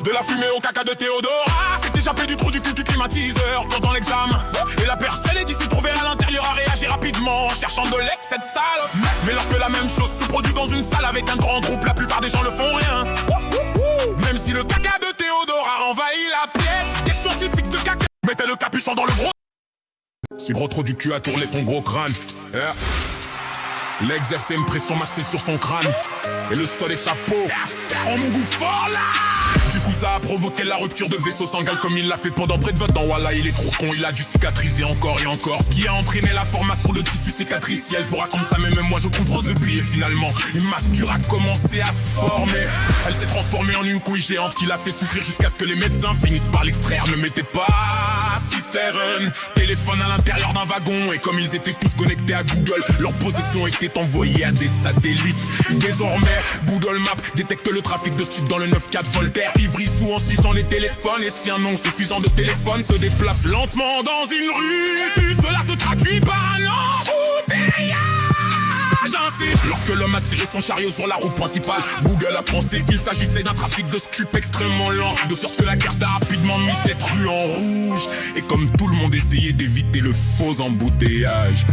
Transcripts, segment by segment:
De la fumée au caca de Théodora, c'était jappé du trou du cul du climatiseur pendant l'examen. Et la personne est d'ici trouvée à l'intérieur a réagi rapidement en cherchant de l'ex cette salle. Mais lorsque la même chose se produit dans une salle avec un grand groupe, la plupart des gens ne font rien. Même si le caca de Théodora envahit la pièce, des scientifiques de caca mettaient le capuchon dans le gros. Si gros trop du cul a tourné son gros crâne, l'exercer une pression massive sur son crâne. Et le sol et sa peau en mon goût fort là. Du coup ça a provoqué la rupture de vaisseau sanguin comme il l'a fait pendant près de 20 ans. Voilà, il est trop con, il a dû cicatriser encore et encore. Ce qui a entraîné la formation de tissu cicatriciel. Faut raconter ça mais même moi je comprends depuis. Et finalement une masture a commencé à se former. Elle s'est transformée en une couille géante qui l'a fait souffrir jusqu'à ce que les médecins finissent par l'extraire. Ne mettez pas Cicéron, téléphone à l'intérieur d'un wagon. Et comme ils étaient tous connectés à Google, leur possession était envoyée à des satellites. Désormais Google Maps détecte le trafic de stupes dans le 9-4 Voltaire. Ivry-sous en 600 les téléphones. Et si un nom suffisant de téléphone se déplace lentement dans une rue, cela se traduit par un embouteillage. Ainsi, lorsque l'homme a tiré son chariot sur la route principale, Google a pensé qu'il s'agissait d'un trafic de stupes extrêmement lent, de sorte que la carte a rapidement mis cette rue en rouge. Et comme tout le monde essayait d'éviter le faux embouteillage,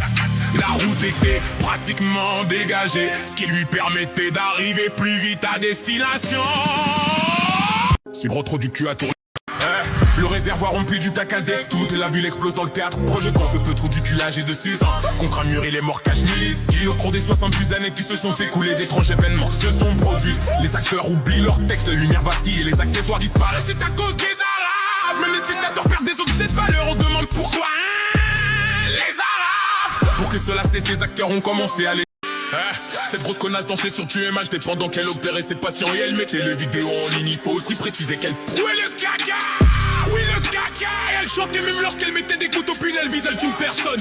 la route était pratiquement dégagée, ce qui lui permettait d'arriver plus vite à destination. Si gros trop du cul à tourner, le réservoir rempli du tacadec, toute la ville explose dans le théâtre. Projetant ce peu trop du cul âgé de 6 ans contre un mur et les morts cachent milices qui au cours des 70 années qui se sont écoulées, d'étranges événements se sont produits. Les acteurs oublient leurs textes, la lumière vacille et les accessoires disparaissent. C'est à cause des Arabes. Même les spectateurs perdent des objets de valeur. On se demande pourquoi les Arabes. Pour que cela cesse, les acteurs ont commencé à les... Cette grosse connasse dansait sur TMHD pendant qu'elle opérait ses patients et elle mettait les vidéos en ligne. Il faut aussi préciser qu'elle pouait le caca. Oui, le caca. Et elle chantait même lorsqu'elle mettait des couteaux puis elle visait une personne.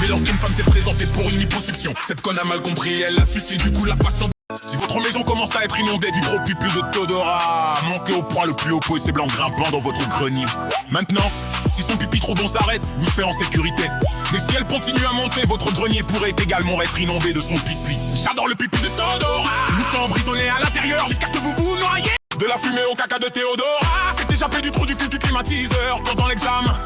Mais lorsqu'une femme s'est présentée pour une liposuction, cette conne a mal compris, elle a sucé du coup la patiente. Si votre maison commence à être inondée du gros pupu de Théodora, montez au point le plus haut possible en grimpant dans votre grenier. Maintenant, si son pipi trop bon s'arrête, vous serez en sécurité. Mais si elle continue à monter, votre grenier pourrait également être inondé de son pipi. J'adore le pipi de Théodora. Vous sent emprisonné à l'intérieur jusqu'à ce que vous vous noyez. De la fumée au caca de Théodora, c'était jappé du trou du cul du climatiseur pendant l'examen.